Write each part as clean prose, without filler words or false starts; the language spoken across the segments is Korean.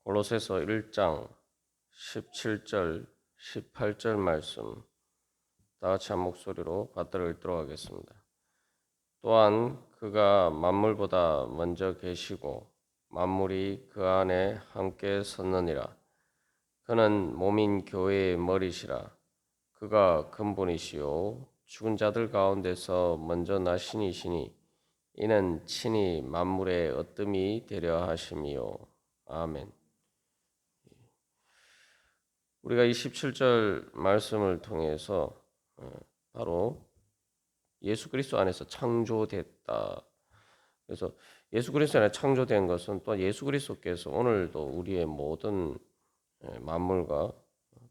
골로새서 1장 17절, 18절 말씀 다 같이 한 목소리로 받들어 읽도록 하겠습니다. 또한 그가 만물보다 먼저 계시고 만물이 그 안에 함께 섰느니라. 그는 몸인 교회의 머리시라. 그가 근본이시요 죽은 자들 가운데서 먼저 나신 이시니 이는 친히 만물의 으뜸이 되려 하심이요. 아멘. 우리가 이 17절 말씀을 통해서 바로 예수 그리스도 안에서 창조됐다. 그래서 예수 그리스도 안에 창조된 것은 또 예수 그리스도께서 오늘도 우리의 모든 만물과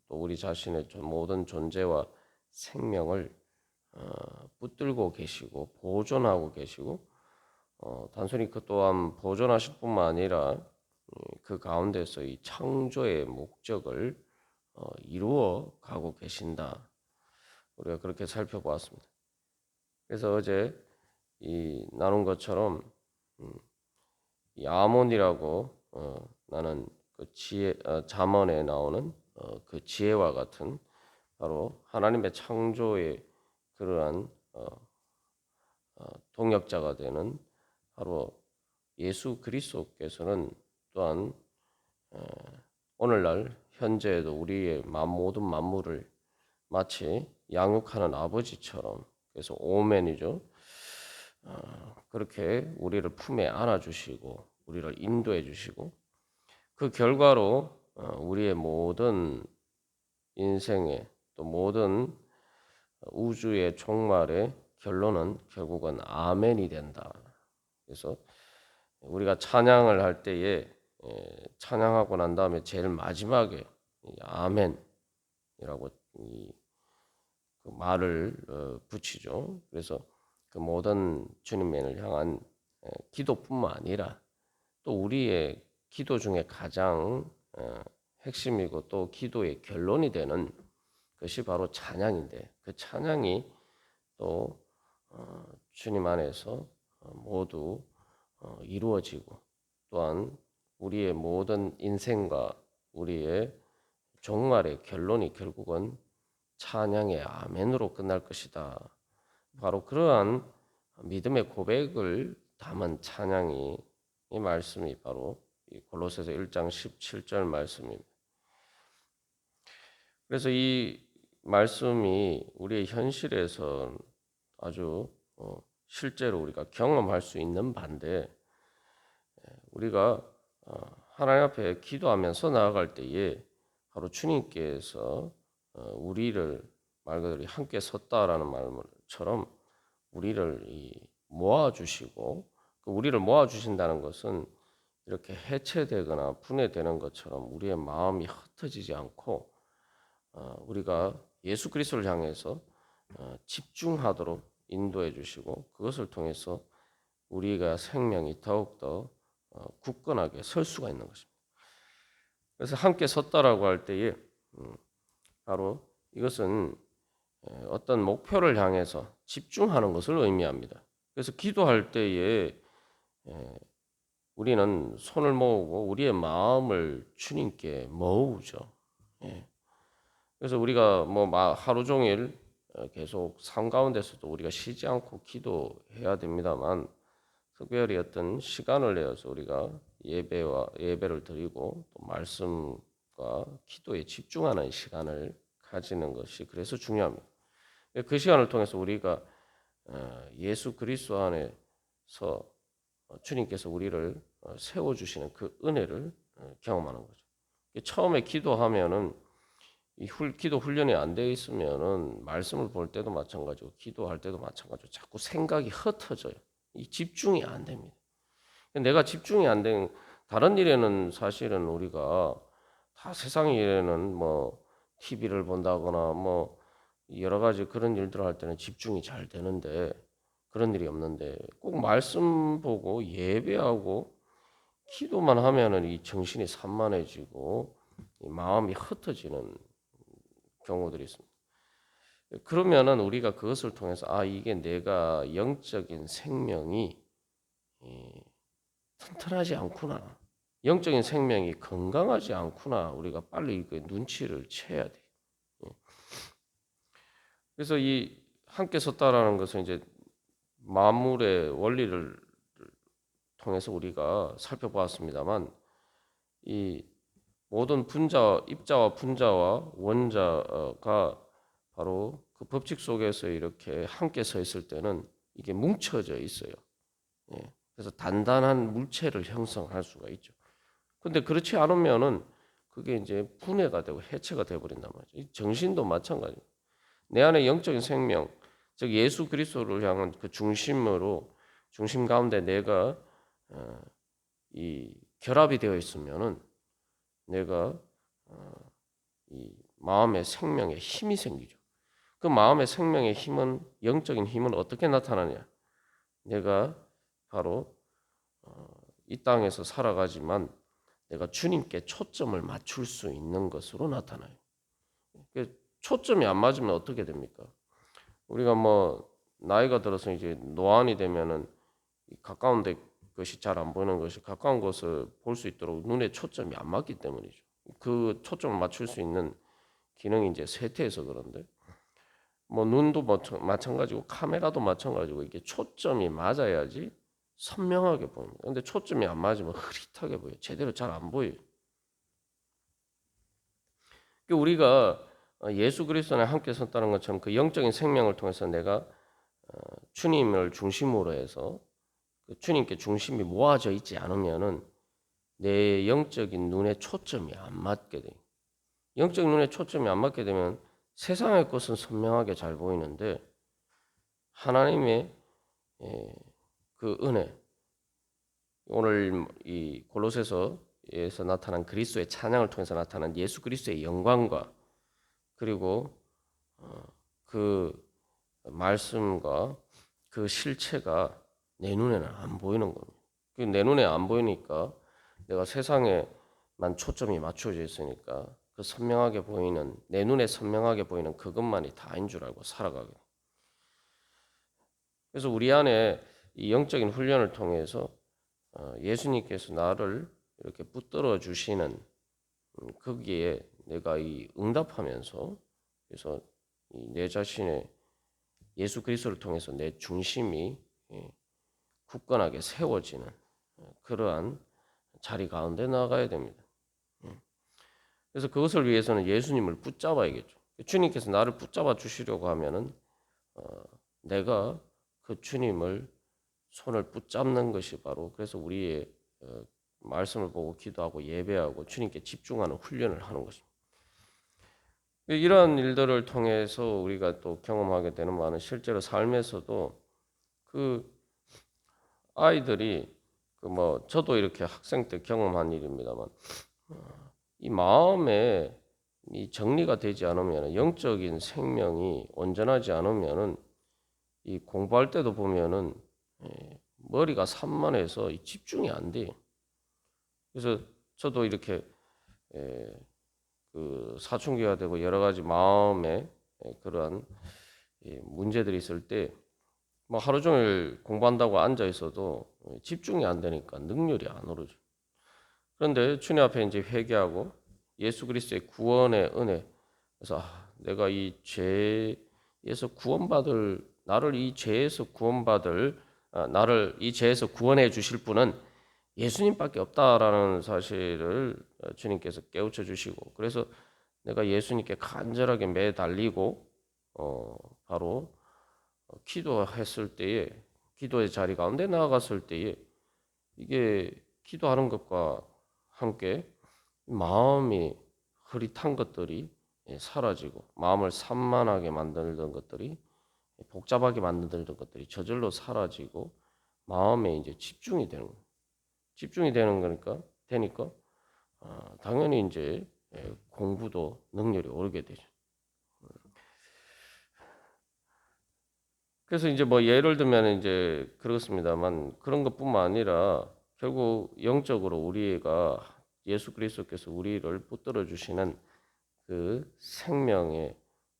또 우리 자신의 모든 존재와 생명을 붙들고 계시고 보존하고 계시고 단순히 그 또한 보존하실 뿐만 아니라 그 가운데서 이 창조의 목적을 이루어 가고 계신다. 우리가 그렇게 살펴보았습니다. 그래서 어제 이 나눈 것처럼 이 아몬이라고 나는 그 지혜 잠언에 나오는 그 지혜와 같은 바로 하나님의 창조의 그러한 동역자가 되는 바로 예수 그리스도께서는 또한 오늘날 현재에도 우리의 모든 만물을 마치 양육하는 아버지처럼 그래서 오맨이죠. 그렇게 우리를 품에 안아주시고 우리를 인도해 주시고 그 결과로 우리의 모든 인생의 또 모든 우주의 종말의 결론은 결국은 아멘이 된다. 그래서 우리가 찬양을 할 때에 찬양하고 난 다음에 제일 마지막에 아멘이라고 그 말을 붙이죠. 그래서 그 모든 주님을 향한 기도뿐만 아니라 또 우리의 기도 중에 가장 핵심이고 또 기도의 결론이 되는 것이 바로 찬양인데 그 찬양이 또 주님 안에서 모두 이루어지고 또한 우리의 모든 인생과 우리의 종말의 결론이 결국은 찬양의 아멘으로 끝날 것이다. 바로 그러한 믿음의 고백을 담은 찬양이 이 말씀이 바로 이 골로새서 1장 17절 말씀입니다. 그래서 이 말씀이 우리의 현실에서 아주 실제로 우리가 경험할 수 있는 반대 우리가 하나님 앞에 기도하면서 나아갈 때에 바로 주님께서 우리를 말 그대로 함께 섰다라는 말처럼 우리를 모아주시고 우리를 모아주신다는 것은 이렇게 해체되거나 분해되는 것처럼 우리의 마음이 흩어지지 않고 우리가 예수 그리스도를 향해서 집중하도록 인도해 주시고 그것을 통해서 우리가 생명이 더욱더 굳건하게 설 수가 있는 것입니다. 그래서 함께 섰다라고 할 때에 바로 이것은 어떤 목표를 향해서 집중하는 것을 의미합니다. 그래서 기도할 때에 우리는 손을 모으고 우리의 마음을 주님께 모으죠. 그래서 우리가 뭐 하루 종일 계속 삶 가운데서도 우리가 쉬지 않고 기도해야 됩니다만 특별히 어떤 시간을 내어서 우리가 예배를 드리고 또 말씀과 기도에 집중하는 시간을 가지는 것이 그래서 중요합니다. 그 시간을 통해서 우리가 예수 그리스도 안에서 주님께서 우리를 세워주시는 그 은혜를 경험하는 거죠. 처음에 기도하면은 이 기도 훈련이 안 되어 있으면은 말씀을 볼 때도 마찬가지고 기도할 때도 마찬가지고 자꾸 생각이 흩어져요. 이 집중이 안 됩니다. 내가 집중이 안 된 다른 일에는 사실은 우리가 다 세상 일에는 뭐 TV를 본다거나 뭐 여러 가지 그런 일들을 할 때는 집중이 잘 되는데 그런 일이 없는데 꼭 말씀 보고 예배하고 기도만 하면은 이 정신이 산만해지고 이 마음이 흩어지는 경우들이 있습니다. 그러면은 우리가 그것을 통해서 이게 내가 영적인 생명이 튼튼하지 않구나. 영적인 생명이 건강하지 않구나. 우리가 빨리 그 눈치를 채야 돼. 그래서 이 함께 섰다라는 것은 이제 만물의 원리를 통해서 우리가 살펴보았습니다만 이 모든 입자와 분자와 원자가 바로 그 법칙 속에서 이렇게 함께 서 있을 때는 이게 뭉쳐져 있어요. 예. 그래서 단단한 물체를 형성할 수가 있죠. 근데 그렇지 않으면은 그게 이제 분해가 되고 해체가 되어 버린단 말이죠. 정신도 마찬가지. 내 안에 영적인 생명, 즉 예수 그리스도를 향한 그 중심 가운데 내가 이 결합이 되어 있으면은 내가 이 마음의 생명에 힘이 생기죠. 그 마음의 생명의 힘은 영적인 힘은 어떻게 나타나냐? 내가 바로 이 땅에서 살아가지만 내가 주님께 초점을 맞출 수 있는 것으로 나타나요. 초점이 안 맞으면 어떻게 됩니까? 우리가 뭐 나이가 들어서 이제 노안이 되면은 가까운 데 것이 잘 안 보이는 것이 가까운 것을 볼 수 있도록 눈에 초점이 안 맞기 때문이죠. 그 초점을 맞출 수 있는 기능이 이제 쇠퇴해서 그런데 뭐 눈도 마찬가지고 카메라도 마찬가지고 이게 초점이 맞아야지 선명하게 보입니다. 근데 초점이 안 맞으면 흐릿하게 보여요. 제대로 잘 안 보여요. 우리가 예수 그리스도와 함께 섰다는 것처럼 그 영적인 생명을 통해서 내가 주님을 중심으로 해서 주님께 중심이 모아져 있지 않으면은 내 영적인 눈에 초점이 안 맞게 돼요. 영적 눈에 초점이 안 맞게 되면 세상의 것은 선명하게 잘 보이는데 하나님의 그 은혜, 오늘 이 골로새서에서 나타난 그리스도의 찬양을 통해서 나타난 예수 그리스도의 영광과 그리고 그 말씀과 그 실체가 내 눈에는 안 보이는 겁니다. 내 눈에 안 보이니까 내가 세상에만 초점이 맞춰져 있으니까 그 선명하게 보이는 내 눈에 선명하게 보이는 그것만이 다인 줄 알고 살아가게 돼요. 그래서 우리 안에 이 영적인 훈련을 통해서 예수님께서 나를 이렇게 붙들어 주시는 거기에 내가 이 응답하면서 그래서 내 자신의 예수 그리스도를 통해서 내 중심이 굳건하게 세워지는 그러한 자리 가운데 나가야 됩니다. 그래서 그것을 위해서는 예수님을 붙잡아야겠죠. 주님께서 나를 붙잡아 주시려고 하면은 내가 그 주님을 손을 붙잡는 것이 바로 그래서 우리의 말씀을 보고 기도하고 예배하고 주님께 집중하는 훈련을 하는 것입니다. 이러한 일들을 통해서 우리가 또 경험하게 되는 많은 실제로 삶에서도 그 아이들이 그 뭐 저도 이렇게 학생 때 경험한 일입니다만 이 마음에 이 정리가 되지 않으면 영적인 생명이 온전하지 않으면은 이 공부할 때도 보면은 머리가 산만해서 집중이 안 돼요. 그래서 저도 이렇게 그 사춘기가 되고 여러 가지 마음에 그러한 문제들이 있을 때 뭐 하루 종일 공부한다고 앉아 있어도 집중이 안 되니까 능률이 안 오르죠. 그런데 주님 앞에 이제 회개하고 예수 그리스도의 구원의 은혜, 그래서 내가 이 죄에서 구원받을 나를 이 죄에서 구원받을 나를 이 죄에서 구원해 주실 분은 예수님밖에 없다라는 사실을 주님께서 깨우쳐 주시고 그래서 내가 예수님께 간절하게 매달리고 바로 기도했을 때에 기도의 자리 가운데 나아갔을 때에 이게 기도하는 것과 함께 마음이 흐릿한 것들이 사라지고 마음을 산만하게 만들던 것들이 복잡하게 만들던 것들이 저절로 사라지고 마음에 이제 집중이 되는 거예요. 집중이 되는 거니까 당연히 이제 공부도 능률이 오르게 되죠. 그래서 이제 뭐 예를 들면 이제 그렇습니다만 그런 것뿐만 아니라 결국 영적으로 우리가 예수 그리스도께서 우리를 붙들어 주시는 그 생명의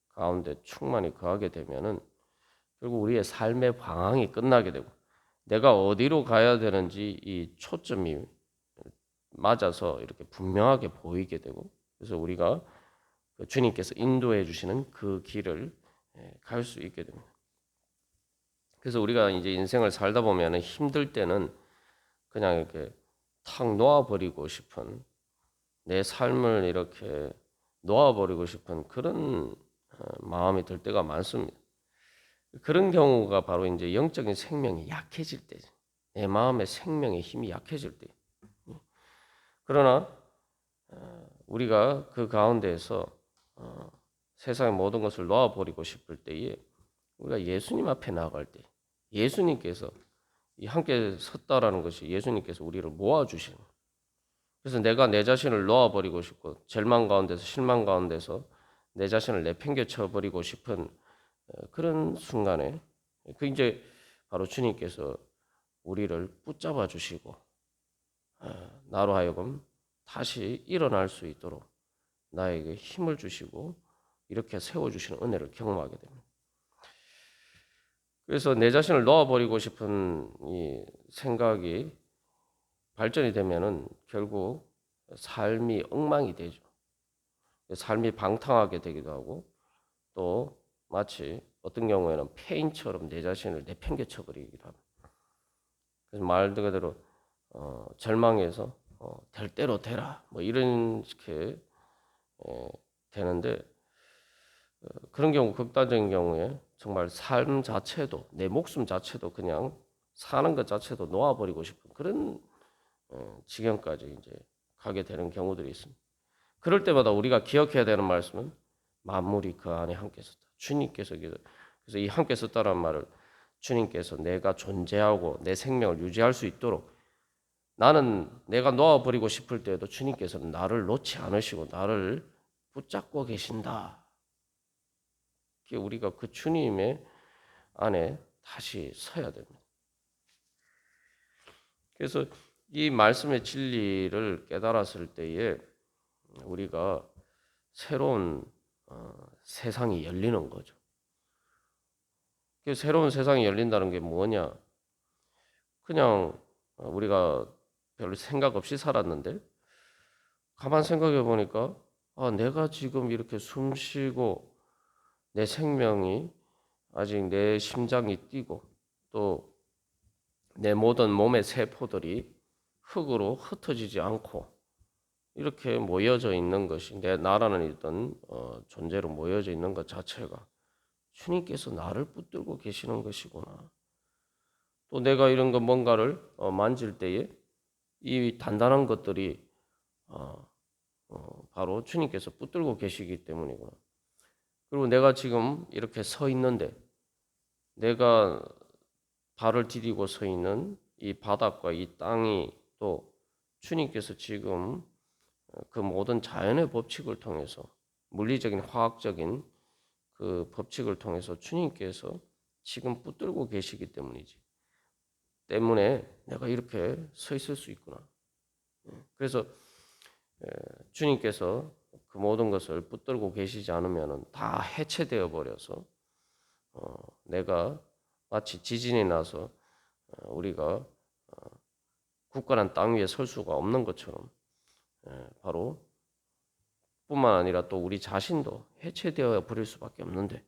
가운데 충만히 거하게 되면은 결국 우리의 삶의 방향이 끝나게 되고 내가 어디로 가야 되는지 이 초점이 맞아서 이렇게 분명하게 보이게 되고, 그래서 우리가 그 주님께서 인도해 주시는 그 길을 갈 수 있게 됩니다. 그래서 우리가 이제 인생을 살다 보면 힘들 때는 그냥 이렇게 탁 놓아버리고 싶은, 내 삶을 이렇게 놓아버리고 싶은 그런 마음이 들 때가 많습니다. 그런 경우가 바로 이제 영적인 생명이 약해질 때죠. 내 마음의 생명의 힘이 약해질 때. 그러나 우리가 그 가운데에서 세상의 모든 것을 놓아버리고 싶을 때에 우리가 예수님 앞에 나아갈 때 예수님께서 이 함께 섰다라는 것이 예수님께서 우리를 모아주시는 거예요. 그래서 내가 내 자신을 놓아버리고 싶고 절망 가운데서 실망 가운데서 내 자신을 내팽개쳐 버리고 싶은 그런 순간에 그 이제 바로 주님께서 우리를 붙잡아 주시고 나로 하여금 다시 일어날 수 있도록 나에게 힘을 주시고 이렇게 세워주시는 은혜를 경험하게 됩니다. 그래서 내 자신을 놓아버리고 싶은 이 생각이 발전이 되면은 결국 삶이 엉망이 되죠. 삶이 방탕하게 되기도 하고 또 마치 어떤 경우에는 폐인처럼 내 자신을 내팽개쳐 버리기도 합니다. 그래서 말 그대로 절망해서 될 대로 되라 뭐 이런 식의 되는데 그런 경우 극단적인 경우에 정말 삶 자체도 내 목숨 자체도 그냥 사는 것 자체도 놓아버리고 싶은 그런 지경까지 이제 가게 되는 경우들이 있습니다. 그럴 때마다 우리가 기억해야 되는 말씀은 만물이 그 안에 함께 섰다. 주님께서 그래서 이 함께 섰다라는 말을 주님께서 내가 존재하고 내 생명을 유지할 수 있도록 나는 내가 놓아버리고 싶을 때에도 주님께서는 나를 놓지 않으시고 나를 붙잡고 계신다. 우리가 그 주님의 안에 다시 서야 됩니다. 그래서 이 말씀의 진리를 깨달았을 때에 우리가 새로운 세상이 열리는 거죠. 새로운 세상이 열린다는 게 뭐냐? 그냥 우리가 별로 생각 없이 살았는데 가만 생각해 보니까 내가 지금 이렇게 숨 쉬고 내 생명이 아직 내 심장이 뛰고 또 내 모든 몸의 세포들이 흙으로 흩어지지 않고 이렇게 모여져 있는 것이 내 나라는 있던 존재로 모여져 있는 것 자체가 주님께서 나를 붙들고 계시는 것이구나. 또 내가 이런 거 뭔가를 만질 때에 이 단단한 것들이 바로 주님께서 붙들고 계시기 때문이구나. 그리고 내가 지금 이렇게 서 있는데 내가 발을 디디고 서 있는 이 바닥과 이 땅이 또 주님께서 지금 그 모든 자연의 법칙을 통해서 물리적인 화학적인 그 법칙을 통해서 주님께서 지금 붙들고 계시기 때문이지. 때문에 내가 이렇게 서 있을 수 있구나. 그래서 주님께서 그 모든 것을 붙들고 계시지 않으면 다 해체되어 버려서 내가 마치 지진이 나서 우리가 굳건한 땅 위에 설 수가 없는 것처럼 바로 뿐만 아니라 또 우리 자신도 해체되어 버릴 수밖에 없는데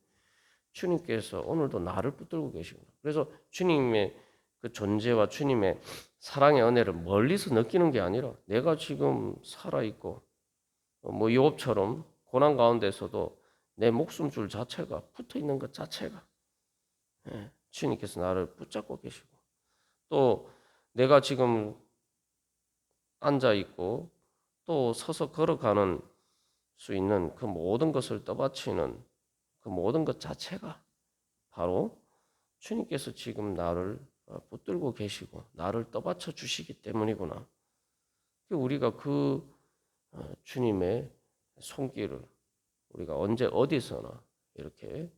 주님께서 오늘도 나를 붙들고 계시구나. 그래서 주님의 그 존재와 주님의 사랑의 은혜를 멀리서 느끼는 게 아니라 내가 지금 살아있고 뭐 욥처럼 고난 가운데서도 내 목숨줄 자체가 붙어 있는 것 자체가 주님께서 나를 붙잡고 계시고 또 내가 지금 앉아 있고 또 서서 걸어가는 수 있는 그 모든 것을 떠받치는 그 모든 것 자체가 바로 주님께서 지금 나를 붙들고 계시고 나를 떠받쳐 주시기 때문이구나. 우리가 그 주님의 손길을 우리가 언제 어디서나 이렇게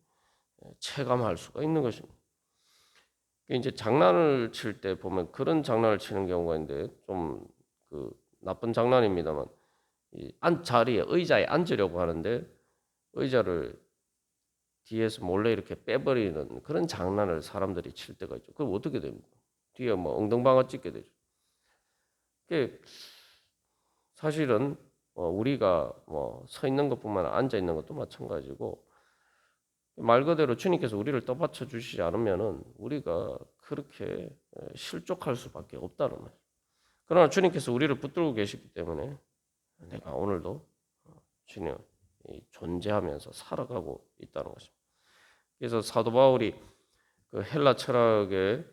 체감할 수가 있는 것입니다. 이제 장난을 칠 때 보면 그런 장난을 치는 경우가 있는데 좀 그 나쁜 장난입니다만 자리에 의자에 앉으려고 하는데 의자를 뒤에서 몰래 이렇게 빼버리는 그런 장난을 사람들이 칠 때가 있죠. 그럼 어떻게 됩니까? 뒤에 뭐 엉덩방아 찍게 되죠. 사실은 우리가 서 있는 것뿐만 아니라 앉아 있는 것도 마찬가지고 말 그대로 주님께서 우리를 떠받쳐 주시지 않으면은 우리가 그렇게 실족할 수밖에 없다는 거예요. 그러나 주님께서 우리를 붙들고 계시기 때문에 내가 오늘도 주님 존재하면서 살아가고 있다는 것입니다. 그래서 사도 바울이 그 헬라 철학의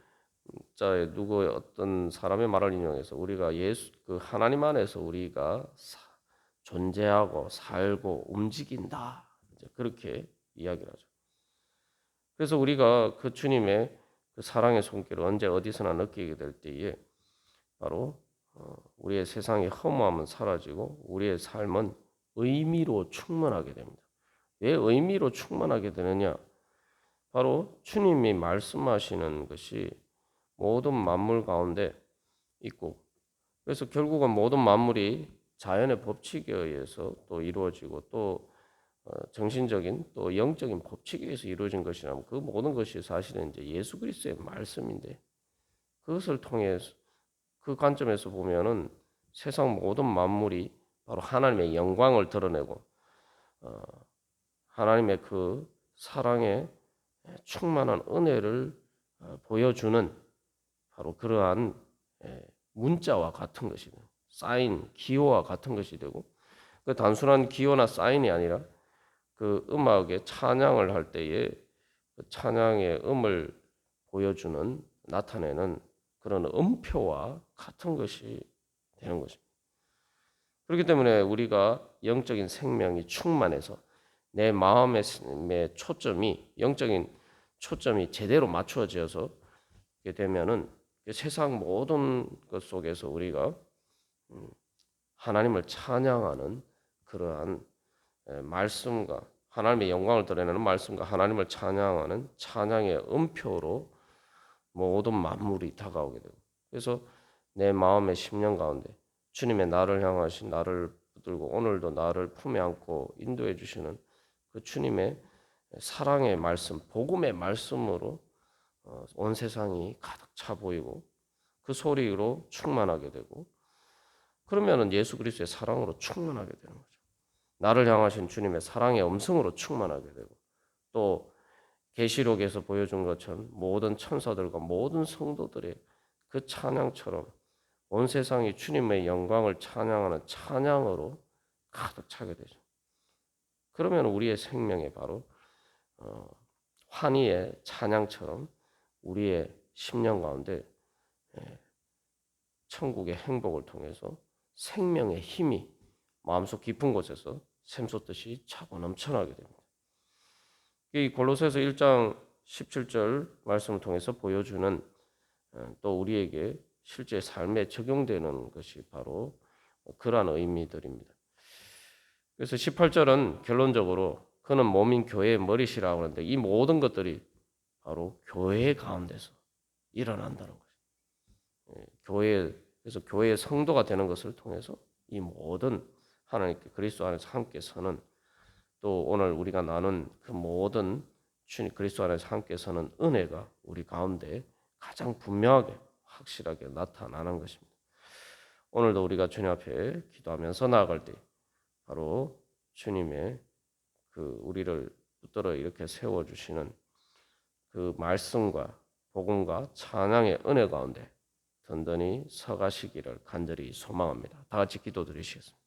자의 누구의 어떤 사람의 말을 인용해서 우리가 예수 그 하나님 안에서 우리가 존재하고 살고 움직인다. 이제 그렇게 이야기를 하죠. 그래서 우리가 그 주님의 그 사랑의 손길을 언제 어디서나 느끼게 될 때에 바로 우리의 세상의 허무함은 사라지고 우리의 삶은 의미로 충만하게 됩니다. 왜 의미로 충만하게 되느냐? 바로 주님이 말씀하시는 것이 모든 만물 가운데 있고 그래서 결국은 모든 만물이 자연의 법칙에 의해서 또 이루어지고 또 정신적인 또 영적인 법칙에 의해서 이루어진 것이라면 그 모든 것이 사실은 이제 예수 그리스도의 말씀인데 그것을 통해서 그 관점에서 보면은 세상 모든 만물이 바로 하나님의 영광을 드러내고 하나님의 그 사랑의 충만한 은혜를 보여주는 바로 그러한 문자와 같은 것이 돼요. 사인, 기호와 같은 것이 되고 그 단순한 기호나 사인이 아니라 그 음악의 찬양을 할 때에 그 찬양의 음을 보여주는 나타내는 그런 음표와 같은 것이 되는 것입니다. 그렇기 때문에 우리가 영적인 생명이 충만해서 내 마음의 초점이 영적인 초점이 제대로 맞추어져서 되면은 세상 모든 것 속에서 우리가 하나님을 찬양하는 그러한 말씀과 하나님의 영광을 드러내는 말씀과 하나님을 찬양하는 찬양의 음표로 모든 만물이 다가오게 되고 그래서 내 마음의 심령 가운데 주님의 나를 향하신 나를 붙들고 오늘도 나를 품에 안고 인도해 주시는 그 주님의 사랑의 말씀, 복음의 말씀으로 온 세상이 가득 차 보이고 그 소리로 충만하게 되고 그러면은 예수 그리스도의 사랑으로 충만하게 되는 거죠. 나를 향하신 주님의 사랑의 음성으로 충만하게 되고 또 계시록에서 보여준 것처럼 모든 천사들과 모든 성도들의 그 찬양처럼 온 세상이 주님의 영광을 찬양하는 찬양으로 가득 차게 되죠. 그러면 우리의 생명에 바로 환희의 찬양처럼 우리의 심령 가운데 천국의 행복을 통해서 생명의 힘이 마음속 깊은 곳에서 샘솟듯이 차고 넘쳐나게 됩니다. 이 골로새서 1장 17절 말씀을 통해서 보여주는 또 우리에게 실제 삶에 적용되는 것이 바로 그러한 의미들입니다. 그래서 18절은 결론적으로 그는 몸인 교회의 머리시라고 하는데 이 모든 것들이 바로 교회 가운데서 일어난다는 거죠. 그래서 교회의 성도가 되는 것을 통해서 이 모든 하나님께 그리스도 안에서 함께 서는 또 오늘 우리가 나눈 그 모든 주님 그리스도 안에서 함께 서는 은혜가 우리 가운데 가장 분명하게 확실하게 나타나는 것입니다. 오늘도 우리가 주님 앞에 기도하면서 나아갈 때 바로 주님의 그 우리를 붙들어 이렇게 세워 주시는 그 말씀과 복음과 찬양의 은혜 가운데 든든히 서가시기를 간절히 소망합니다. 다 같이 기도드리시겠습니다.